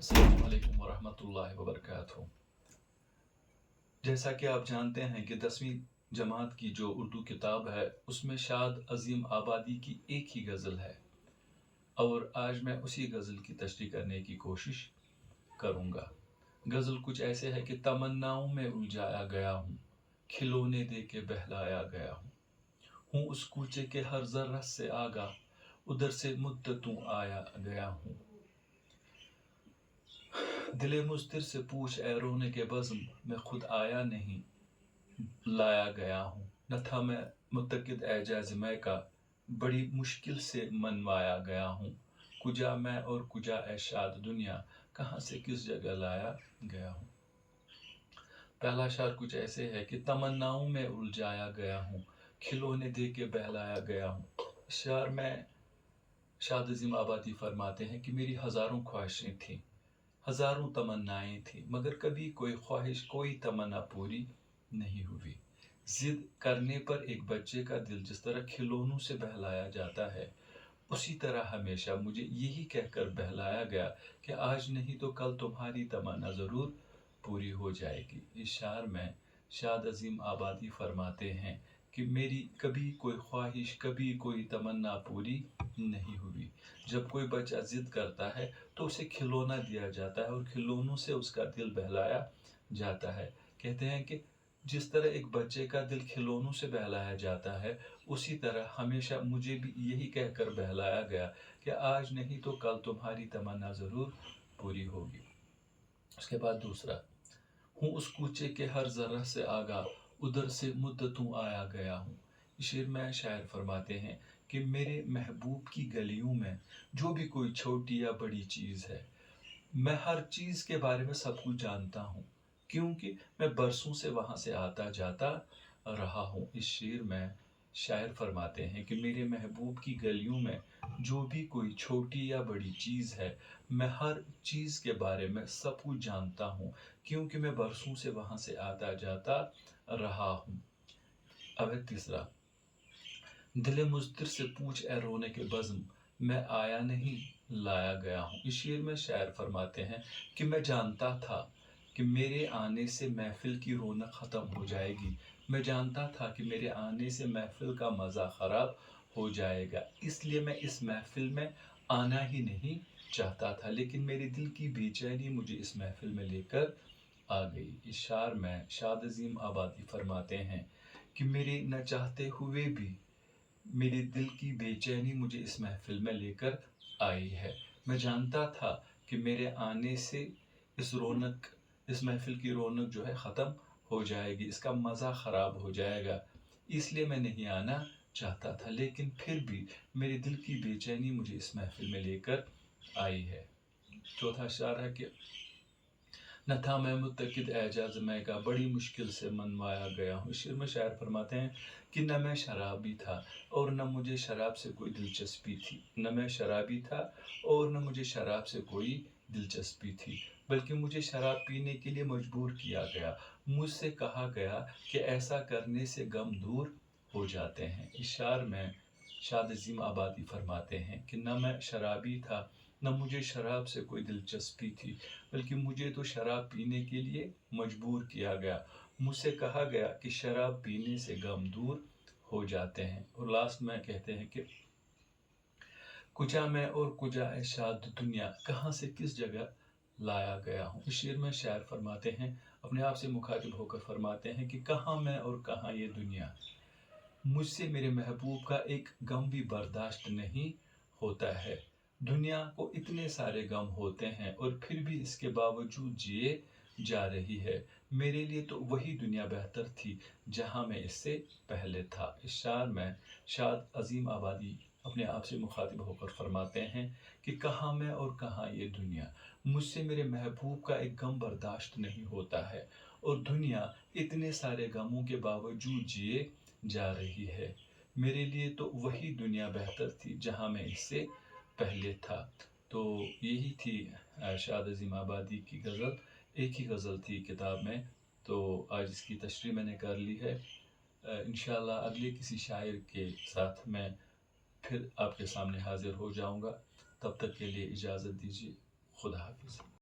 अस्सलामु अलैकुम वरहमतुल्लाहि वबरकातुहू। जैसा कि आप जानते हैं कि 10वीं जमात की जो उर्दू किताब है उसमें शाद अजीम आबादी की एक ही गज़ल है और आज मैं उसी गज़ल की तशरीह करने की कोशिश करूँगा। गज़ल कुछ ऐसे है कि तमन्नाओं में उलझाया गया हूँ, खिलौने दे के बहलाया गया हूँ उस कूचे के हर ज़र्रत से आगाह, उधर से मुद्दतों आया गया हूँ। दिले मुस्तिर से पूछ ए रोने के बज़्म में खुद आया नहीं, लाया गया हूँ। न था मैं मुतक़िद ए जाज़िम का, बड़ी मुश्किल से मनवाया गया हूँ। कुजा मैं और कुजा ए शाद दुनिया, कहाँ से किस जगह लाया गया हूँ। पहला शार कुछ ऐसे है कि तमन्नाओं में उलझाया गया हूँ, खिलौने दे के बहलाया गया हूँ। शार में शाद अज़ीम आबादी फरमाते हैं कि मेरी हज़ारों ख्वाहिशें थीं, हज़ारों तमन्नाएं थी, मगर कभी कोई ख्वाहिश, कोई तमन्ना पूरी नहीं हुई। जिद करने पर एक बच्चे का दिल जिस तरह खिलौनों से बहलाया जाता है, उसी तरह हमेशा मुझे यही कहकर बहलाया गया कि आज नहीं तो कल तुम्हारी तमन्ना ज़रूर पूरी हो जाएगी। इस शार में शाद अज़ीम आबादी फरमाते हैं कि मेरी कभी कोई ख्वाहिश, कभी कोई तमन्ना पूरी नहीं हुई। जब कोई बच्चा ज़िद करता है तो उसे खिलौना दिया जाता है और खिलौनों से उसका दिल बहलाया जाता है। कहते हैं कि जिस तरह एक बच्चे का दिल खिलौनों से बहलाया जाता है, उसी तरह हमेशा मुझे भी यही कहकर बहलाया गया कि आज नहीं तो कल तुम्हारी तमन्ना ज़रूर पूरी होगी। उसके बाद दूसरा, हूँ उस कूचे के हर ज़र्रा से आगाह, उधर से मुद्दतों आया गया हूँ। शेर में शायर फरमाते हैं कि मेरे महबूब की गलियों में जो भी कोई छोटी या बड़ी चीज़ है, मैं हर चीज़ के बारे में सब कुछ जानता हूँ, क्योंकि मैं बरसों से वहाँ से आता जाता रहा हूँ। इस शेर में शायर फरमाते हैं कि मेरे महबूब की गलियों में जो भी कोई छोटी या बड़ी चीज़ है, मैं हर चीज़ के बारे में सब कुछ जानता हूँ, क्योंकि मैं बरसों से वहाँ से आता जाता रहा हूँ। अब है तीसरा, दिले मुस्तिर से पूछ ए रोने के बज़्म, मैं आया नहीं लाया गया हूँ। इस शेर में शायर फरमाते हैं कि मैं जानता था कि मेरे आने से महफिल की रौनक ख़त्म हो जाएगी। मैं जानता था कि मेरे आने से महफिल का मज़ा ख़राब हो जाएगा, इसलिए मैं इस महफिल में आना ही नहीं चाहता था, लेकिन मेरे दिल की बेचैनी मुझे इस महफिल में लेकर आ गई। इस शार में शाद अज़ीम आबादी फरमाते हैं कि मेरे न चाहते हुए भी मेरे दिल की बेचैनी मुझे इस महफिल में लेकर आई है। मैं जानता था कि मेरे आने से इस महफिल की रौनक जो है ख़त्म हो जाएगी, इसका मज़ा ख़राब हो जाएगा, इसलिए मैं नहीं आना चाहता था, लेकिन फिर भी मेरे दिल की बेचैनी मुझे इस महफिल में लेकर आई है। चौथा शार है कि न था मैं मुत्तकिद एजाज मैं का, बड़ी मुश्किल से मनवाया गया हूँ। इस शेर में शायर फरमाते हैं कि न मैं शराबी था और न मुझे शराब से कोई दिलचस्पी थी। न मैं शराबी था और न मुझे शराब से कोई दिलचस्पी थी, बल्कि मुझे शराब पीने के लिए मजबूर किया गया। मुझसे कहा गया कि ऐसा करने से गम दूर हो जाते हैं। इस शार में शाद अज़ीम आबादी फरमाते हैं कि न मैं शराबी था, न मुझे शराब से कोई दिलचस्पी थी, बल्कि मुझे तो शराब पीने के लिए मजबूर किया गया। मुझसे कहा गया कि शराब पीने से गम दूर हो जाते हैं। और लास्ट में कहते हैं कि कुजा मैं और कुजा ए शाद दुनिया, कहाँ से किस जगह लाया गया हूँ। इस शेर में शायर फरमाते हैं, अपने आप से मुखातिब होकर फरमाते हैं कि कहाँ मैं और कहाँ ये दुनिया, मुझसे मेरे महबूब का एक गम भी बर्दाश्त नहीं होता है। दुनिया को इतने सारे गम होते हैं और फिर भी इसके बावजूद जिए जा रही है। मेरे लिए तो वही दुनिया बेहतर थी जहां मैं इससे पहले था। इस शार में शाद अज़ीम आबादी अपने आप से मुखातिब होकर फरमाते हैं कि कहाँ मैं और कहाँ ये दुनिया, मुझसे मेरे महबूब का एक गम बर्दाश्त नहीं होता है और दुनिया इतने सारे गमों के बावजूद जिए जा रही है। मेरे लिए तो वही दुनिया बेहतर थी जहां मैं इससे पहले था। तो यही थी शाद अज़ीम आबादी की गज़ल, एक ही गज़ल थी किताब में, तो आज इसकी तशरीह मैंने कर ली है। इंशाअल्लाह अगले किसी शायर के साथ मैं फिर आपके सामने हाज़िर हो जाऊंगा। तब तक के लिए इजाज़त दीजिए। खुदा हाफ़िज़।